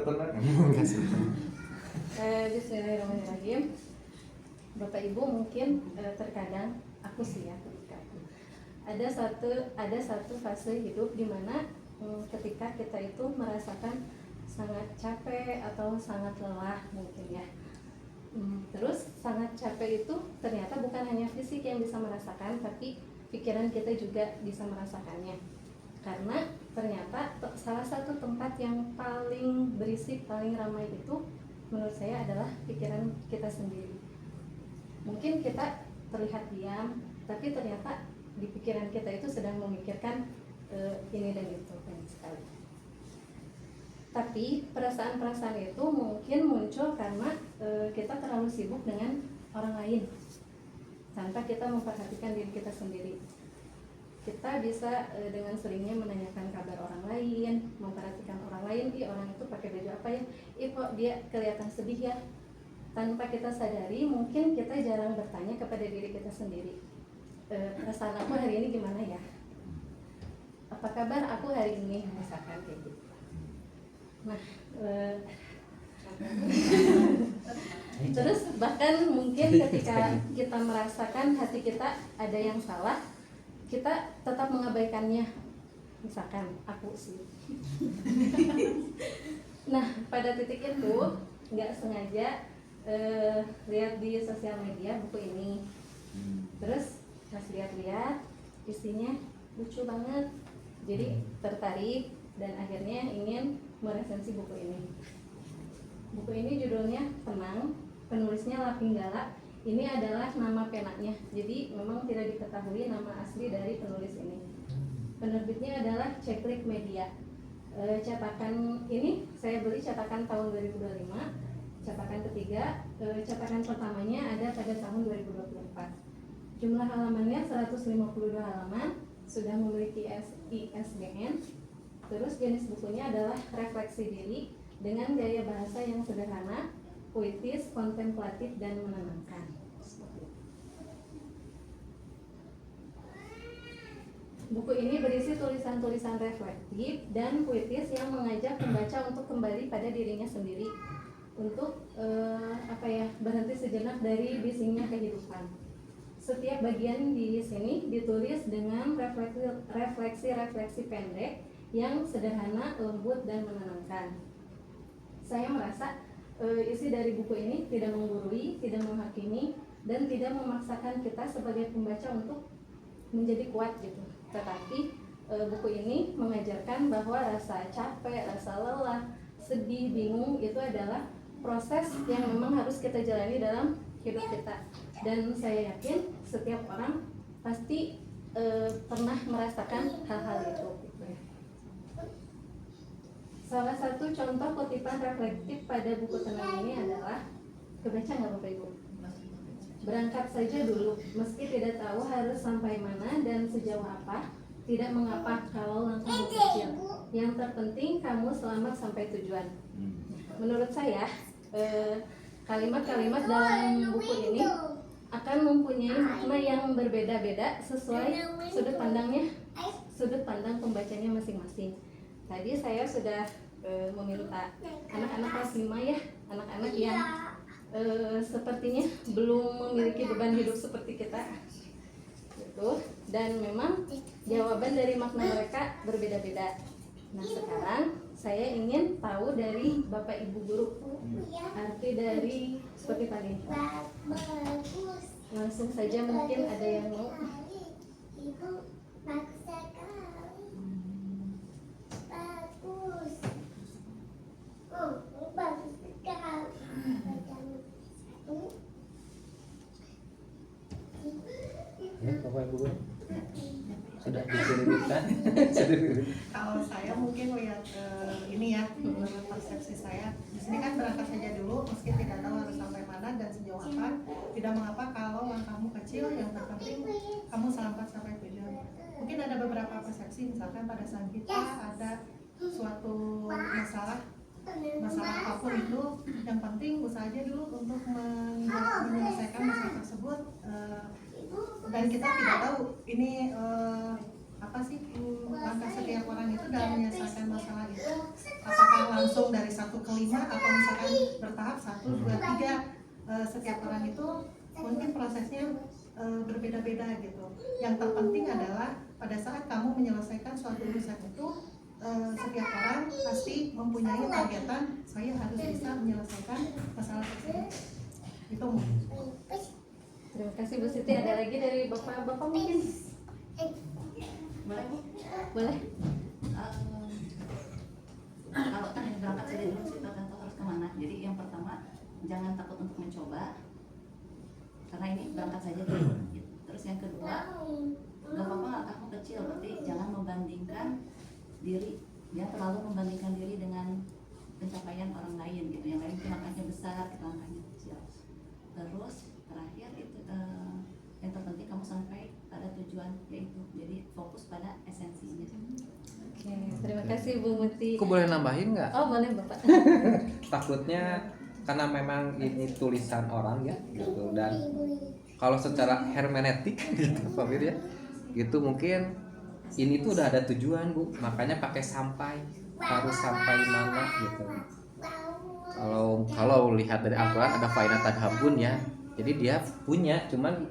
Bismillahirrahmanirrahim. Bapak Ibu mungkin terkadang aku sih ya ada satu fase hidup di mana ketika kita itu merasakan sangat capek atau sangat lelah mungkin ya. Terus sangat capek itu ternyata bukan hanya fisik yang bisa merasakan, tapi pikiran kita juga bisa merasakannya. Karena ternyata salah satu tempat yang paling berisik, paling ramai itu menurut saya adalah pikiran kita sendiri. Mungkin kita terlihat diam, tapi ternyata di pikiran kita itu sedang memikirkan ini dan itu, banyak sekali. Tapi perasaan-perasaan itu mungkin muncul karena kita terlalu sibuk dengan orang lain tanpa kita memperhatikan diri kita sendiri. Kita bisa dengan seringnya menanyakan kabar orang lain, memperhatikan orang lain, orang itu pakai baju apa ya, kok dia kelihatan sedih ya. Tanpa kita sadari, mungkin kita jarang bertanya kepada diri kita sendiri, perasaan aku hari ini gimana ya? Apa kabar aku hari ini? Misalkan kayak gitu. Nah, terus bahkan mungkin ketika kita merasakan hati kita ada yang salah, kita tetap mengabaikannya. Misalkan aku sih. Nah, pada titik itu nggak sengaja lihat di sosial media buku ini. Terus pas lihat-lihat isinya lucu banget. Jadi tertarik dan akhirnya ingin meresensi buku ini. Buku ini judulnya Tenang, penulisnya Lapinggala. Ini adalah nama penanya, jadi memang tidak diketahui nama asli dari penulis ini. Penerbitnya adalah Ceklik Media. Cetakan ini saya beli cetakan tahun 2025. Cetakan ketiga, cetakan pertamanya ada pada tahun 2024. Jumlah halamannya 152 halaman, sudah memiliki ISBN. Terus jenis bukunya adalah refleksi diri dengan gaya bahasa yang sederhana, puitis, kontemplatif, dan menenangkan. Buku ini berisi tulisan-tulisan reflektif dan puitis yang mengajak pembaca untuk kembali pada dirinya sendiri, untuk berhenti sejenak dari bisingnya kehidupan. Setiap bagian di sini ditulis dengan refleksi-refleksi pendek yang sederhana, lembut, dan menenangkan. Saya merasa isi dari buku ini tidak menggurui, tidak menghakimi, dan tidak memaksakan kita sebagai pembaca untuk menjadi kuat gitu. Tetapi buku ini mengajarkan bahwa rasa capek, rasa lelah, sedih, bingung itu adalah proses yang memang harus kita jalani dalam hidup kita. Dan saya yakin setiap orang pasti pernah merasakan hal-hal itu. Salah satu contoh kutipan reflektif pada buku Tenang ini adalah, kebaca nggak Bapak Ibu? Berangkat saja dulu, meski tidak tahu harus sampai mana dan sejauh apa, tidak mengapa kalau langkahmu kecil. Yang terpenting kamu selamat sampai tujuan. Menurut saya, kalimat-kalimat dalam buku ini akan mempunyai makna yang berbeda-beda sesuai sudut pandang pembacanya masing-masing. Tadi saya sudah meminta anak-anak kelas 5 ya, anak-anak yang sepertinya belum memiliki beban hidup seperti kita gitu. Dan memang jawaban dari makna mereka berbeda-beda. Nah, sekarang saya ingin tahu dari Bapak Ibu guru arti dari seperti tadi. Langsung saja mungkin ada yang mau. Bapak Ibu sudah dikirimkan. Kalau saya mungkin lihat ini ya, menurut persepsi saya, di sini kan berangkat saja dulu, meski tidak tahu harus sampai mana dan sejauh apa. Tidak mengapa kalau langkahmu kecil, yang terpenting kamu selamat sampai tujuan. Mungkin ada beberapa persepsi, misalkan pada saat kita ada suatu masalah apapun itu, yang penting usaha aja dulu untuk menyelesaikan masalah tersebut. Dan kita tidak tahu ini apa sih langkah setiap orang itu dalam menyelesaikan masalah itu, apakah langsung dari 1 ke 5 atau misalkan bertahap 1, 2, 3. Setiap orang itu mungkin prosesnya berbeda-beda gitu. Yang terpenting adalah pada saat kamu menyelesaikan suatu urusan itu, setiap orang pasti mempunyai targetan, saya harus bisa menyelesaikan masalah tersebut. Itu mungkin. Terima kasih Bu Siti. Ada lagi dari Bapak mungkin? Boleh Bu? Boleh. Kalau kan yang berangkat saja dulu kita kan tahu harus kemana. Jadi yang pertama jangan takut untuk mencoba, karena ini berangkat saja dulu. Terus yang kedua, nggak apa-apa langkahmu kecil, berarti jangan membandingkan diri, ya terlalu membandingkan diri dengan pencapaian orang lain gitu. Yang lain itu langkahnya besar, kita langkahnya kecil. Terus terakhir itu yang terpenting kamu sampai pada tujuan, yaitu jadi fokus pada esensinya. Oke, terima kasih Bu Muti. Aku boleh nambahin nggak? Oh boleh Bapak. Takutnya karena memang ini tulisan orang ya gitu, dan kalau secara hermeneutik gitu Pak Bir ya, itu mungkin ini tuh udah ada tujuan Bu, makanya pakai sampai, harus sampai mana gitu. Kalau lihat dari Al-Quran ada faina tadhabun ya, jadi dia punya, cuman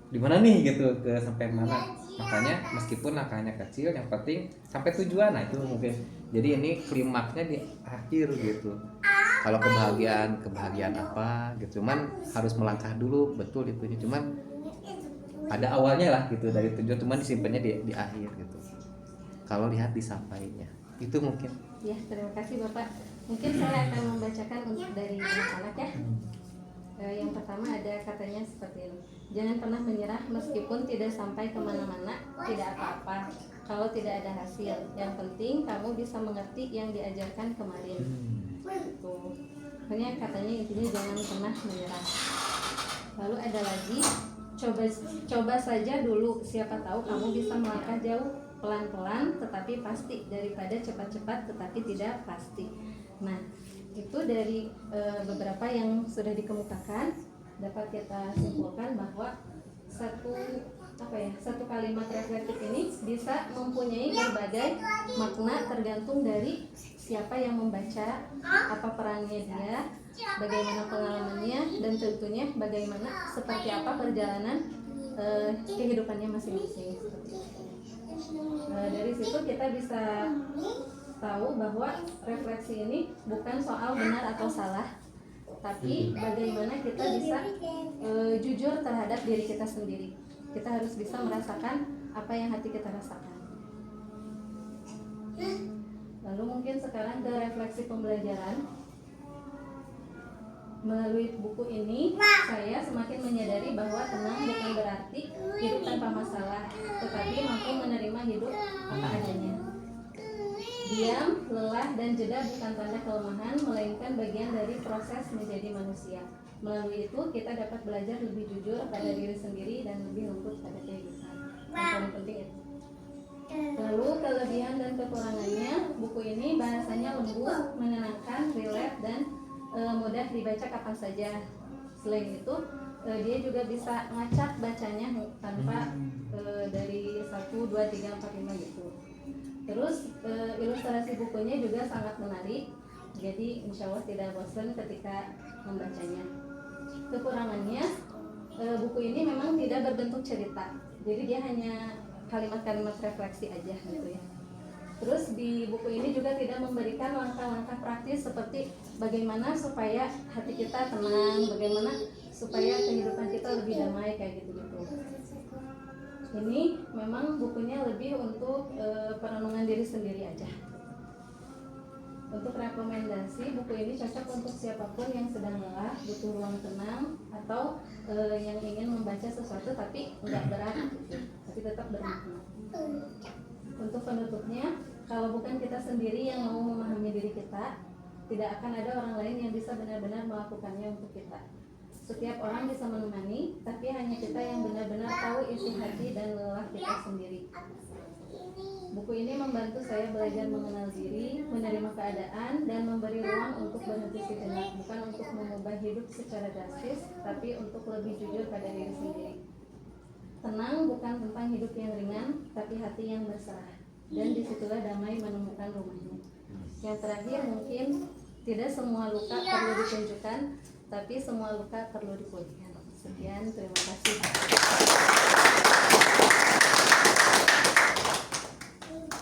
di mana nih gitu, ke sampai mana. Makanya meskipun langkahnya kecil, yang penting sampai tujuan. Nah itu mungkin jadi ini klimaksnya di akhir gitu. Kalau kebahagiaan apa gitu, cuman harus melangkah dulu, betul itu. Cuman ada awalnya lah gitu dari tujuan, cuman disimpannya di akhir gitu. Kalau lihat disampainya itu mungkin. Ya, terima kasih Bapak. Mungkin saya akan membacakan untuk dari anak-anak ya. Yang pertama ada katanya seperti ini. Jangan pernah menyerah meskipun tidak sampai kemana-mana, tidak apa-apa kalau tidak ada hasil. Yang penting kamu bisa mengerti yang diajarkan kemarin. Tuh. Makanya katanya intinya jangan pernah menyerah. Lalu ada lagi, coba saja dulu, siapa tahu kamu bisa melangkah jauh, pelan-pelan tetapi pasti, daripada cepat-cepat tetapi tidak pasti. Nah, itu dari beberapa yang sudah dikemukakan dapat kita simpulkan bahwa satu kalimat reflektif ini bisa mempunyai berbagai makna tergantung dari siapa yang membaca, apa perannya dia, bagaimana pengalamannya, dan tentunya bagaimana seperti apa perjalanan kehidupannya masing-masing. Dari situ kita bisa tahu bahwa refleksi ini bukan soal benar atau salah, tapi bagaimana kita bisa jujur terhadap diri kita sendiri. Kita harus bisa merasakan apa yang hati kita rasakan. Lalu mungkin sekarang ke refleksi pembelajaran. Melalui buku ini, saya semakin menyadari bahwa tenang bukan berarti hidup tanpa masalah, tetapi mampu menerima hidup apa adanya. Diam, lelah, dan jeda bukan tanda kelemahan, melainkan bagian dari proses menjadi manusia. Melalui itu, kita dapat belajar lebih jujur pada diri sendiri dan lebih lembut pada kehidupan. Yang paling penting itu. Lalu kelebihan dan kekurangannya, buku ini bahasanya lembut, menenangkan, rileks, dan mudah dibaca kapan saja. Selain itu, dia juga bisa ngacak bacanya tanpa dari 1, 2, 3, 4, 5 gitu. Terus ilustrasi bukunya juga sangat menarik, jadi insya Allah tidak bosan ketika membacanya. Kekurangannya, buku ini memang tidak berbentuk cerita, jadi dia hanya kalimat-kalimat refleksi aja gitu ya. Terus di buku ini juga tidak memberikan langkah-langkah praktis seperti bagaimana supaya hati kita tenang, bagaimana supaya kehidupan kita lebih damai kayak gitu-gitu. Ini memang bukunya lebih untuk perenungan diri sendiri aja. Untuk rekomendasi, buku ini cocok untuk siapapun yang sedang lelah, butuh ruang tenang, atau yang ingin membaca sesuatu tapi nggak berat gitu, tapi tetap bermakna. Untuk penutupnya, kalau bukan kita sendiri yang mau memahami diri kita, tidak akan ada orang lain yang bisa benar-benar melakukannya untuk kita. Setiap orang bisa menemani, tapi hanya kita yang benar-benar tahu isi hati dan lelah kita sendiri. Buku ini membantu saya belajar mengenal diri, menerima keadaan, dan memberi ruang untuk berhenti sejenak, bukan untuk mengubah hidup secara drastis, tapi untuk lebih jujur pada diri sendiri. Tenang bukan tentang hidup yang ringan, tapi hati yang berserah. Dan disitulah damai menemukan rumahnya. Yang terakhir mungkin tidak semua luka perlu ditunjukkan, tapi semua luka perlu dipulihkan. Sekian, terima kasih.